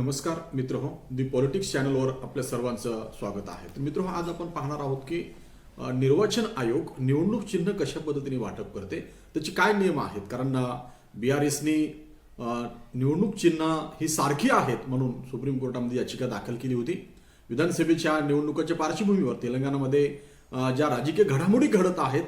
नमस्कार मित्रहो, दी पॉलिटिक्स चॅनलवर आपल्या सर्वांचं स्वागत आहे. तर मित्रहो, आज आपण पाहणार आहोत की निर्वाचन आयोग निवडणूक चिन्ह कशा पद्धतीने वाटप करते, त्याचे काय नियम आहेत. कारण BRSनी निवडणूक चिन्ह ही सारखी आहेत म्हणून सुप्रीम कोर्टामध्ये याचिका दाखल केली होती. विधानसभेच्या निवडणुकीच्या पार्श्वभूमीवर तेलंगणामध्ये ज्या राजकीय घडामोडी घडत आहेत,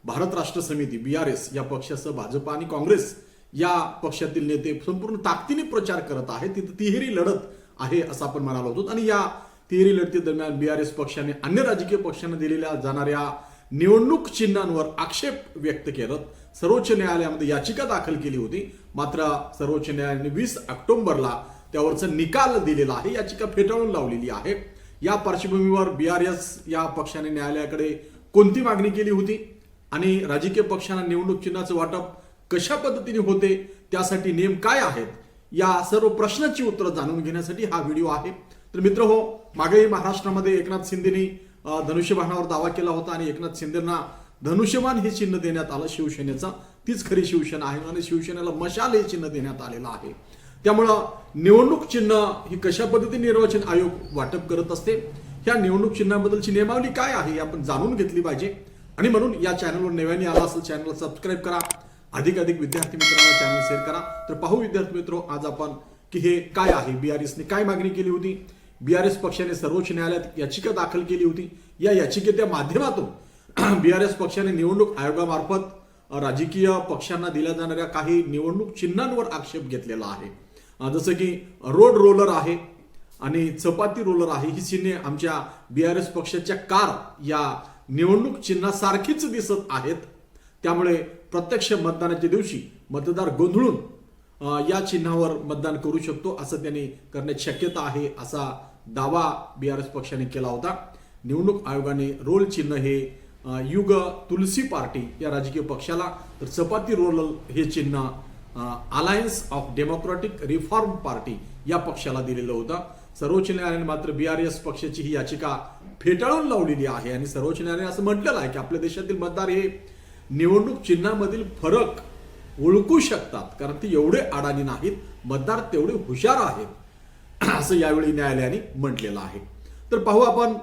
भारत राष्ट्र समिती BRS या पक्षासह भाजप आणि काँग्रेस या पक्षातील नेते संपूर्ण ताकदीने प्रचार करत आहेत. तिथे तिहेरी लढत आहे असं आपण म्हणालो होतो. आणि या तिहेरी लढती दरम्यान BRS पक्षाने अन्य राजकीय पक्षांना दिलेल्या जाणाऱ्या निवडणूक चिन्हांवर आक्षेप व्यक्त करत सर्वोच्च न्यायालयामध्ये याचिका दाखल केली होती. मात्र सर्वोच्च न्यायालयाने 20 ऑक्टोबरला त्यावरचा निकाल दिलेला आहे. याचिका फेटाळून लावलेली आहे. या पार्श्वभूमीवर BRS या पक्षाने न्यायालयाकडे कोणती मागणी केली होती आणि राजकीय पक्षांना निवडणूक चिन्हाचं वाटप कशा पद्धतीने होते, त्यासाठी नियम काय आहेत, या सर्व प्रश्नाची उत्तरं जाणून घेण्यासाठी हा व्हिडिओ आहे. तर मित्र हो, मागेही महाराष्ट्रामध्ये एकनाथ शिंदेनी धनुष्यबाणावर दावा केला होता आणि एकनाथ शिंदेना धनुष्यबाण हे चिन्ह देण्यात आलं शिवसेनेचं. तीच खरी शिवसेना आहे आणि शिवसेनेला मशाल हे चिन्ह देण्यात आलेलं आहे. त्यामुळं निवडणूक चिन्ह ही कशा पद्धतीने निर्वाचन आयोग वाटप करत असते, ह्या निवडणूक चिन्हाबद्दलची नियमावली काय आहे हे आपण जाणून घेतली पाहिजे. आणि म्हणून या चॅनलवर नव्याने आला असेल चॅनलला सबस्क्राईब करा, अधिकाधिक विद्यार्थी मित्रांना चॅनल शेअर करा. तर पाहू विद्यार्थी मित्रो, आज आपण की हे काय आहे, BRSने काय मागणी केली होती. BRS पक्षाने सर्वोच्च न्यायालयात याचिका दाखल केली होती. या याचिकेच्या माध्यमातून BRS पक्षाने निवडणूक आयोगामार्फत राजकीय पक्षांना दिल्या जाणाऱ्या काही निवडणूक चिन्हांवर आक्षेप घेतलेला आहे. जसं की रोड रोलर आहे आणि चपाती रोलर आहे. ही चिन्हे आमच्या BRS पक्षाच्या कार या निवडणूक चिन्हासारखीच दिसत आहेत. त्यामुळे प्रत्यक्ष मतदानाच्या दिवशी मतदार गोंधळून या चिन्हावर मतदान करू शकतो असं त्यांनी करण्याची शक्यता आहे, असा दावा BRS पक्षाने केला होता. निवडणूक आयोगाने रोल चिन्ह हे युग तुलसी पार्टी या राजकीय पक्षाला, तर चपाती रोल हे चिन्ह alliance of democratic reform party या पक्षाला दिलेलं होतं. सर्वोच्च न्यायालयाने मात्र BRS पक्षाची ही याचिका फेटाळून लावलेली आहे आणि सर्वोच्च न्यायालयाने असं म्हटलेलं आहे की आपल्या देशातील मतदार हे निवडणूक चिन्हामधील फरक ओळखू शकतात, कारण ते एवढे अडाणी नाहीत, मतदार तेवढे हुशार आहेत असं यावेळी न्यायालयाने म्हटलेलं आहे. तर पाहू आपण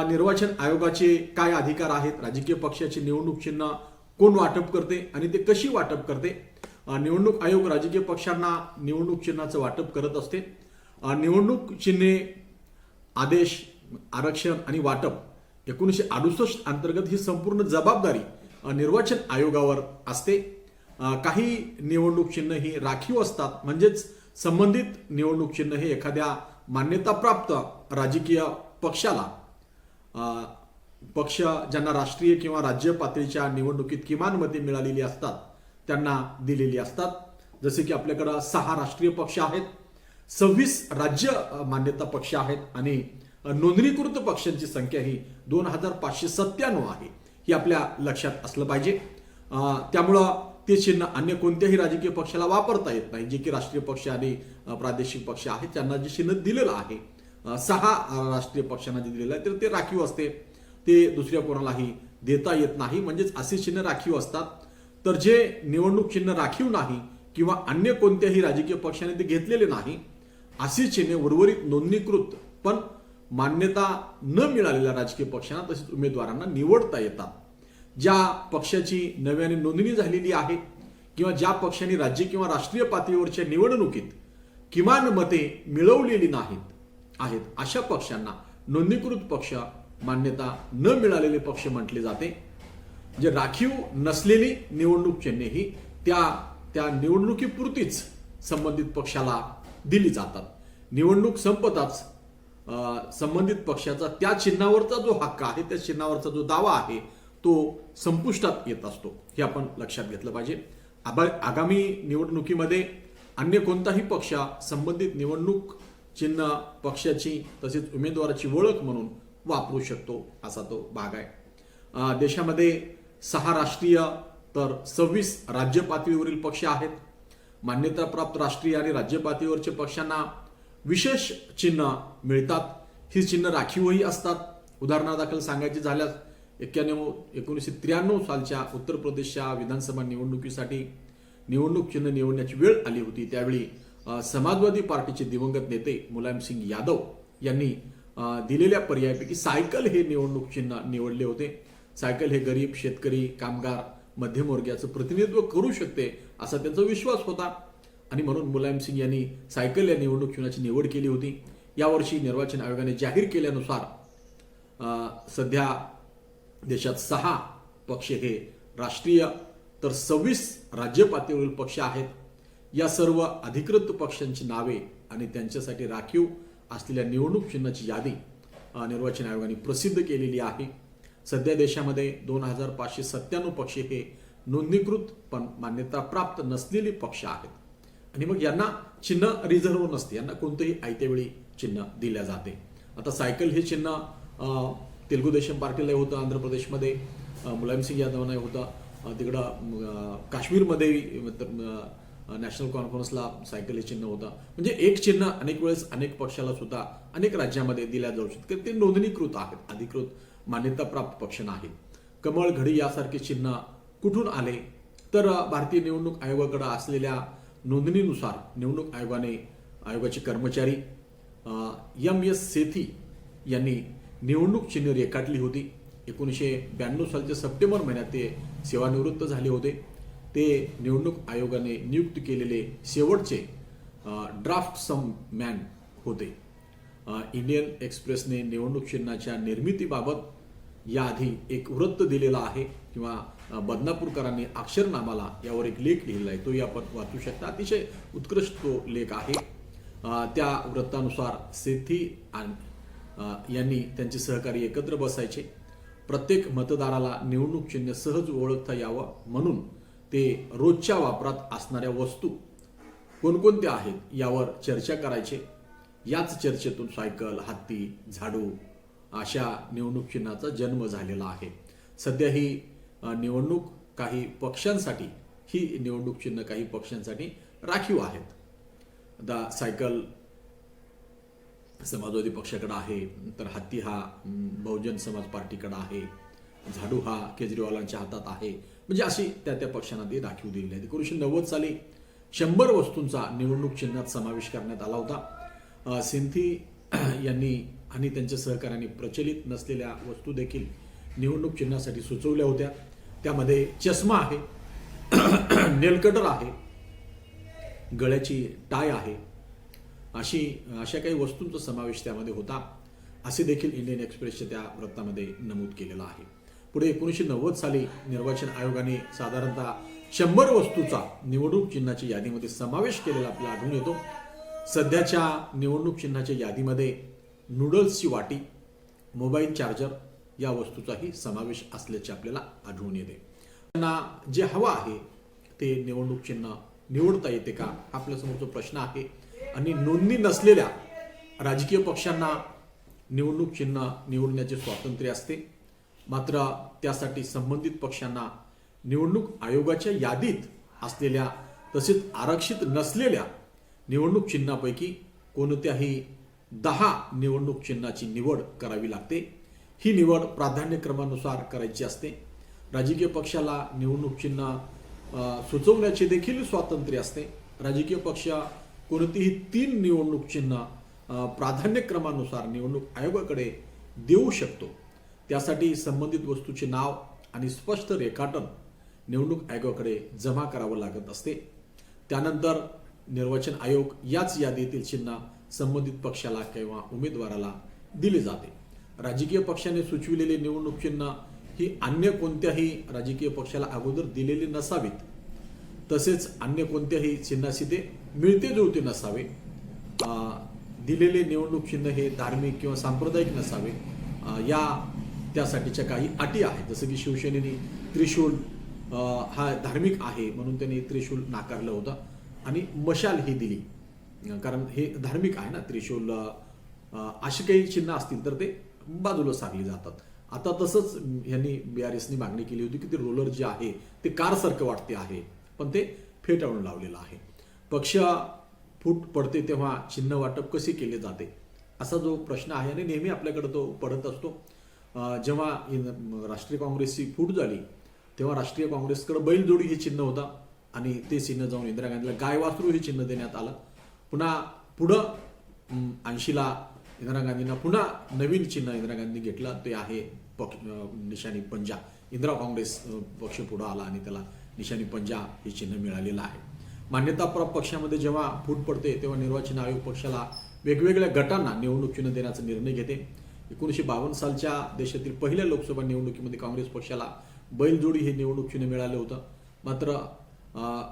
निर्वाचन आयोगाचे काय अधिकार आहेत, राजकीय पक्षाचे निवडणूक चिन्ह कोण वाटप करते आणि ते कशी वाटप करते. निवडणूक आयोग राजकीय पक्षांना निवडणूक चिन्हाचं वाटप करत असते. निवडणूक चिन्हे, आदेश, आरक्षण आणि वाटप 1968 अंतर्गत ही संपूर्ण जबाबदारी निर्वाचन आयोगावर असते. काही निवडणूक चिन्ह ही राखीव असतात, म्हणजेच संबंधित निवडणूक चिन्ह हे एखाद्या मान्यताप्राप्त राजकीय पक्षाला, पक्ष ज्यांना राष्ट्रीय किंवा राज्य पातळीच्या निवडणुकीत किमान मते मिळालेली असतात त्यांना दिलेली असतात. जसे की आपल्याकडे 6 राष्ट्रीय पक्ष आहेत, 26 राज्य मान्यता पक्ष आहेत आणि नोंदणीकृत पक्षांची संख्या ही 2597 आहे. हे आपल्या लक्षात असलं पाहिजे. त्यामुळं ते चिन्ह अन्य कोणत्याही राजकीय पक्षाला वापरता येत नाही. जे की राष्ट्रीय पक्ष आणि प्रादेशिक पक्ष आहेत त्यांना जे चिन्ह दिलेलं आहे, 6 राष्ट्रीय पक्षांना जे दिलेलं आहे तर ते राखीव असते, ते दुसऱ्या कोणालाही देता येत नाही. म्हणजेच असे चिन्ह राखीव असतात. तर जे निवडणूक चिन्ह राखीव नाही किंवा अन्य कोणत्याही राजकीय पक्षाने ते घेतलेले नाही, अशी चिन्हे उर्वरित नोंदणीकृत पण मान्यता न मिळालेल्या राजकीय पक्षांना तसेच उमेदवारांना निवडता येतात. ज्या पक्षाची नव्याने नोंदणी झालेली आहे किंवा ज्या पक्षांनी राज्य किंवा राष्ट्रीय पातळीवरच्या निवडणुकीत किमान मते मिळवलेली आहेत, अशा पक्षांना नोंदणीकृत पक्ष, मान्यता न मिळालेले पक्ष म्हटले जाते. जे राखीव नसलेली निवडणूक चिन्हे ही त्या निवडणुकीपुरतीच संबंधित पक्षाला दिली जातात. निवडणूक संपताच संबंधित पक्षाचा त्या चिन्हावरचा जो हक्क आहे, त्या चिन्हावरचा जो दावा आहे तो संपुष्टात येत असतो. हे आपण लक्षात घेतलं पाहिजे. आगामी निवडणुकीमध्ये अन्य कोणताही पक्ष संबंधित निवडणूक चिन्ह पक्षाची तसेच उमेदवाराची ओळख म्हणून वापरू शकतो, असा तो भाग आहे. देशामध्ये 6 राष्ट्रीय तर 26 राज्य पातळीवरील पक्ष आहेत. मान्यताप्राप्त राष्ट्रीय आणि राज्य पातळीवरच्या पक्षांना विशेष चिन्ह मिळतात. ही चिन्ह राखीवही असतात. उदाहरणादाखल सांगायचे झाल्यास 1993 सालच्या उत्तर प्रदेशच्या विधानसभा निवडणुकीसाठी निवडणूक चिन्ह निवडण्याची वेळ आली होती. त्यावेळी समाजवादी पार्टीचे दिवंगत नेते मुलायम सिंग यादव यांनी दिलेल्या पर्यायापैकी सायकल हे निवडणूक चिन्ह निवडले होते. सायकल हे गरीब, शेतकरी, कामगार, मध्यमवर्गीयाचं प्रतिनिधित्व करू शकते असा त्यांचा विश्वास होता आणि म्हणून मुलायम सिंग यांनी सायकल या निवडणूक चिन्हाची निवड केली होती. यावर्षी निर्वाचन आयोगाने जाहीर केल्यानुसार सध्या देशात 6 पक्ष हे राष्ट्रीय तर 26 राज्य पातळीवरील पक्ष आहेत. या सर्व अधिकृत पक्षांची नावे आणि त्यांच्यासाठी राखीव असलेल्या निवडणूक चिन्हाची यादी निर्वाचन आयोगाने प्रसिद्ध केलेली आहे. सध्या देशामध्ये 2597 पक्ष हे नोंदणीकृत पण मान्यता प्राप्त नसलेले पक्ष आहेत आणि मग यांना चिन्ह रिझर्व्ह नसते, यांना कोणतेही आयत्यावेळी चिन्ह दिल्या जाते. आता सायकल हे चिन्ह तेलुगू देशम पार्टीला होतं आंध्र प्रदेशमध्ये, मुलायम सिंग यादवांना होतं, तिकडं काश्मीरमध्ये नॅशनल कॉन्फरन्सला सायकल हे चिन्ह होतं. म्हणजे एक चिन्ह अनेक वेळेस अनेक पक्षाला सुद्धा अनेक राज्यामध्ये दिल्या जाऊ शकते. ते नोंदणीकृत आहेत, अधिकृत मान्यताप्राप्त पक्ष नाहीत. कमळ, घडी यासारखे चिन्ह कुठून आले तर भारतीय निवडणूक आयोगाकडे असलेल्या नोंदणीनुसार निवडणूक आयोगाचे कर्मचारी MS सेठी यांनी निवडणूक चिन्ह रेखाटली होती. 1992 सालच्या सप्टेंबर महिन्यात ते सेवानिवृत्त झाले होते. ते निवडणूक आयोगाने नियुक्त केलेले शेवटचे ड्राफ्ट सम मॅन होते. इंडियन एक्सप्रेसने निवडणूक चिन्हाच्या निर्मितीबाबत याआधी एक वृत्त दिलेला आहे किंवा बदनापूरकरांनी अक्षरनामाला यावर एक लेख लिहिला आहे, तोही आपण वाचू शकता. अतिशय उत्कृष्ट तो लेख आहे. त्या वृत्तानुसार सेठी यांनी त्यांचे सहकारी एकत्र बसायचे. प्रत्येक मतदाराला निवडणूक चिन्ह सहज ओळखता यावं म्हणून ते रोजच्या वापरात असणाऱ्या वस्तू कोणकोणत्या आहेत यावर चर्चा करायचे. याच चर्चेतून सायकल, हत्ती, झाडू अशा निवडणूक चिन्हाचा जन्म झालेला आहे. सध्या ही निवडणूक काही पक्षांसाठी काही पक्षांसाठी राखीव आहेत. आता सायकल समाजवादी पक्षाकडे आहे, तर हत्ती हा बहुजन समाज पार्टीकडे आहे, झाडू हा केजरीवालांच्या हातात आहे. म्हणजे अशी त्या पक्षांना ती राखीव दिलेली आहे. 1990 साली 100 वस्तूंचा निवडणूक चिन्हात समावेश करण्यात आला होता. सिंथी यांनी आणि त्यांच्या सहकाऱ्यांनी प्रचलित नसलेल्या वस्तू देखील निवडणूक चिन्हासाठी सुचवल्या होत्या. त्यामध्ये चष्मा आहे, नेलकटर आहे, गळ्याची टाय आहे, अशा काही वस्तूंचा समावेश त्यामध्ये होता असे देखील इंडियन एक्सप्रेसच्या त्या वृत्तामध्ये नमूद केलेलं आहे. पुढे 1990 साली निर्वाचन आयोगाने साधारणतः 100 वस्तूचा निवडणूक चिन्हाच्या यादीमध्ये समावेश केलेला आपल्याला आढळून येतो. सध्याच्या निवडणूक चिन्हाच्या यादीमध्ये नूडल्सची वाटी, मोबाईल चार्जर या वस्तूचाही समावेश असल्याचे आपल्याला आढळून येते. त्यांना जे हवं आहे ते निवडणूक चिन्ह निवडता येते का हा आपल्यासमोरचा प्रश्न आहे. आणि नोंदणी नसलेल्या राजकीय पक्षांना निवडणूक चिन्ह निवडण्याचे स्वातंत्र्य असते. मात्र त्यासाठी संबंधित पक्षांना निवडणूक आयोगाच्या यादीत असलेल्या तसेच आरक्षित नसलेल्या निवडणूक चिन्हापैकी कोणत्याही 10 निवडणूक चिन्हाची निवड करावी लागते. ही निवड प्राधान्यक्रमानुसार करायची असते. राजकीय पक्षाला निवडणूक चिन्ह सुचवण्याचे देखील स्वातंत्र्य असते. राजकीय पक्ष कोणतीही 3 निवडणूक चिन्ह प्राधान्यक्रमानुसार निवडणूक आयोगाकडे देऊ शकतो. त्यासाठी संबंधित वस्तूचे नाव आणि स्पष्ट रेखाटन निवडणूक आयोगाकडे जमा करावं लागत असते. त्यानंतर निर्वाचन आयोग याच यादीतील चिन्ह संबंधित पक्षाला किंवा उमेदवाराला दिले जाते. राजकीय पक्षाने सुचविलेले निवडणूक चिन्ह ही अन्य कोणत्याही राजकीय पक्षाला अगोदर दिलेली नसावीत. तसेच अन्य कोणत्याही चिन्हाशी ते मिळते जुळते नसावे. दिलेले निवडणूक चिन्ह हे धार्मिक किंवा सांप्रदायिक नसावे. त्यासाठीच्या काही अटी आहेत. जसं की शिवसेनेने त्रिशूल हा धार्मिक आहे म्हणून त्यांनी त्रिशूल नाकारलं होतं आणि मशाल ही दिली कारण हे धार्मिक आहे ना. त्रिशूल अशी काही चिन्ह असतील तर ते बाजूला सारली जातात. आता तसंच यांनी BRSनी मागणी केली होती की ते रोलर जे आहे ते कारसारखं वाटते आहे पण ते फेटाळून लावलेलं आहे. पक्ष फूट पडते तेव्हा चिन्ह वाटप कसे केले जाते असा जो प्रश्न आहे आणि नेहमी आपल्याकडे तो पडत असतो. जेव्हा राष्ट्रीय काँग्रेसची फूट झाली तेव्हा राष्ट्रीय काँग्रेसकडे बैलजोडी हे चिन्ह होता आणि ते चिन्ह जाऊन इंदिरा गांधीला गाय वासरू हे चिन्ह देण्यात आलं. पुन्हा पुढं 80ला इंदिरा गांधींना पुन्हा नवीन चिन्ह इंदिरा गांधी घेतलं ते आहे निशाणी पंजा. इंदिरा काँग्रेस पक्ष पुढं आला आणि त्याला निशाणी पंजा हे चिन्ह मिळालेलं आहे. मान्यताप्राप्त पक्षामध्ये जेव्हा फूट पडते तेव्हा निर्वाचन आयोग पक्षाला वेगवेगळ्या गटांना निवडणूक चिन्ह देण्याचा निर्णय घेते. 1952 सालच्या देशातील पहिल्या लोकसभा निवडणुकीमध्ये काँग्रेस पक्षाला बैलजोडी हे निवडणूक चिन्ह मिळालं होतं. मात्र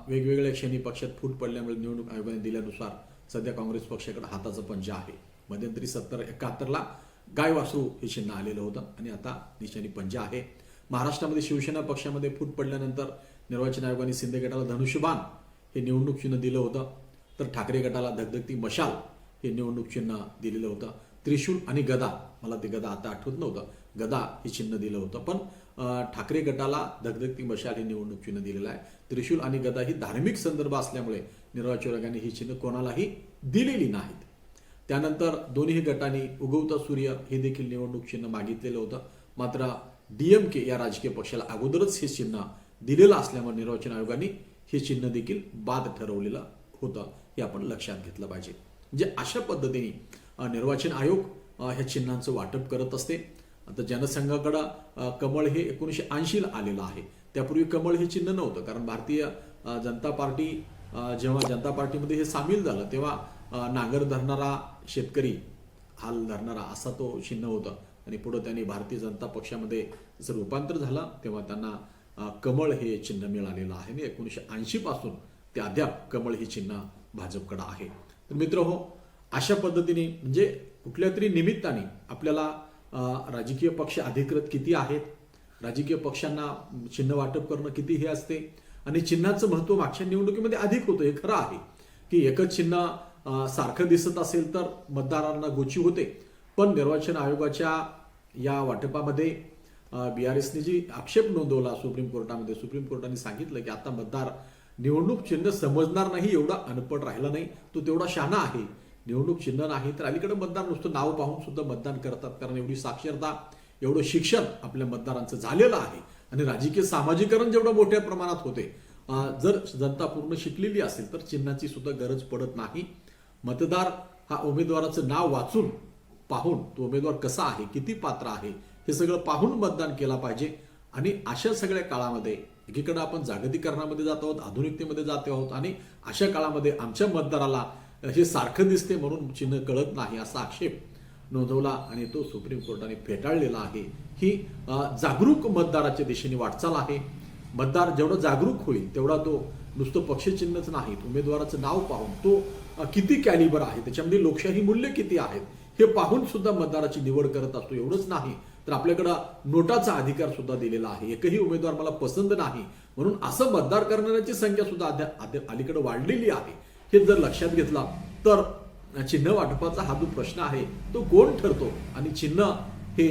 वेगवेगळ्या क्षणी पक्षात फूट पडल्यामुळे निवडणूक आयोगाने दिल्यानुसार सध्या काँग्रेस पक्षाकडे हाताचा पंजा आहे. मध्यंतरी 70-71ला गाय वासरू हे चिन्ह आलेलं होतं आणि आता निशाणी पंजा आहे. महाराष्ट्रामध्ये शिवसेना पक्षामध्ये फूट पडल्यानंतर निर्वाचन आयोगाने शिंदे गटाला धनुष्यबाण हे निवडणूक चिन्ह दिलं होतं. तर ठाकरे गटाला धगधगती मशाल हे निवडणूक चिन्ह दिलेलं होतं. त्रिशूल आणि गदा, मला ते गदा आता आठवत नव्हतं, गदा हे चिन्ह दिलं होतं. पण ठाकरे गटाला धगधगती मशाल हे निवडणूक चिन्ह दिलेलं आहे. त्रिशूल आणि गदा ही धार्मिक संदर्भ असल्यामुळे निर्वाचन आयोगाने ही चिन्ह कोणालाही दिलेली नाहीत. त्यानंतर दोन्ही गटांनी उगवता सूर्य हे देखील निवडणूक चिन्ह मागितलेलं होतं. मात्र DMK या राजकीय पक्षाला अगोदरच हे चिन्ह दिलेलं असल्यामुळे निर्वाचन आयोगाने हे चिन्ह देखील बाद ठरवलेलं होतं. हे आपण लक्षात घेतलं पाहिजे. म्हणजे अशा पद्धतीने निर्वाचन आयोग ह्या चिन्हांचं वाटप करत असते. आता जनसंघाकडं कमळ हे 1980ला आलेलं आहे. त्यापूर्वी कमळ हे चिन्ह नव्हतं, कारण भारतीय जनता पार्टी जेव्हा जनता पार्टीमध्ये हे सामील झालं तेव्हा नांगर धरणारा शेतकरी, हाल धरणारा असा तो चिन्ह होतं. आणि पुढे त्यांनी भारतीय जनता पक्षामध्ये जसं रूपांतर झालं तेव्हा त्यांना कमळ हे चिन्ह मिळालेलं आहे. आणि 1980 पासून ते अद्याप कमळ हे चिन्ह भाजपकडे आहे. तर मित्रहो, अशा पद्धतीने म्हणजे कुठल्या तरी निमित्ताने आपल्याला राजकीय पक्ष अधिकृत किती आहेत, राजकीय पक्षांना चिन्ह वाटप करणं किती हे असते आणि चिन्हाचं महत्त्व मागच्या निवडणुकीमध्ये अधिक होतं. हे खरं आहे की एकच चिन्ह सारखं दिसत असेल तर मतदारांना गोची होते. पण निर्वाचन आयोगाच्या या वाटपामध्ये BRSने जी आक्षेप नोंदवला सुप्रीम कोर्टामध्ये, सुप्रीम कोर्टाने सांगितलं की आता मतदार निवडणूक चिन्ह समजणार नाही एवढा अनपढ राहिला नाही, तो तेवढा शहाणा आहे. निवडणूक चिन्ह नाही तर अलीकडे मतदार नुसतं नाव पाहून सुद्धा मतदान करतात, कारण एवढी साक्षरता, एवढं शिक्षण आपल्या मतदारांचं झालेलं आहे. आणि राजकीय सामाजिकरण जेवढं मोठ्या प्रमाणात होते, जर जनता पूर्ण शिकलेली असेल तर चिन्हाची सुद्धा गरज पडत नाही. मतदार हा उमेदवाराचं नाव वाचून पाहून तो उमेदवार कसा आहे, किती पात्र आहे हे सगळं पाहून मतदान केला पाहिजे. आणि अशा सगळ्या काळामध्ये एकीकडे आपण जागतिकीकरणामध्ये जात आहोत, आधुनिकतेमध्ये जात आहोत आणि अशा काळामध्ये आमच्या मतदाराला हे सारखं दिसते म्हणून चिन्ह कळत नाही असा आक्षेप नोंदवला आणि तो सुप्रीम कोर्टाने फेटाळलेला आहे. ही जागरूक मतदाराच्या दिशेने वाटचाल आहे. मतदार जेवढा जागरूक होईल तेवढा तो नुसतं पक्षचिन्हच नाही, उमेदवाराचं नाव पाहून तो किती कॅलिबर आहे, त्याच्यामध्ये लोकशाही मूल्य किती आहेत हे पाहून सुद्धा मतदाराची निवड करत असतो. एवढंच नाही तर आपल्याकडं नोटाचा अधिकार सुद्धा दिलेला आहे. एकही उमेदवार मला पसंत नाही म्हणून असं मतदार करणाऱ्याची संख्या सुद्धा अलीकडे वाढलेली आहे. हे जर लक्षात घेतला तर चिन्ह वाटपाचा हा जो प्रश्न आहे तो कोण ठरतो आणि चिन्ह हे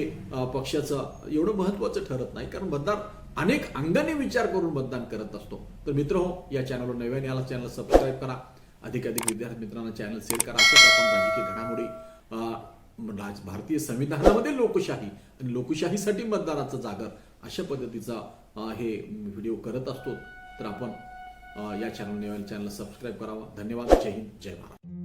पक्षाचं एवढं महत्त्वाचं ठरत नाही, कारण मतदार अनेक अंगाने विचार करून मतदान करत असतो. तर मित्रहो, या चॅनलवर नव्याने आला चॅनल सबस्क्राईब करा, अधिकाधिक विद्यार्थी मित्रांना चॅनल शेअर करा. अशाच आपण राजकीय घडामोडी, भारतीय संविधानामध्ये लोकशाही आणि लोकशाहीसाठी मतदाराचं जागर अशा पद्धतीचा हे व्हिडिओ करत असतो. तर आपण या चॅनल सबस्क्राईब करावा. धन्यवाद. जय हिंद, जय महाराष्ट्र.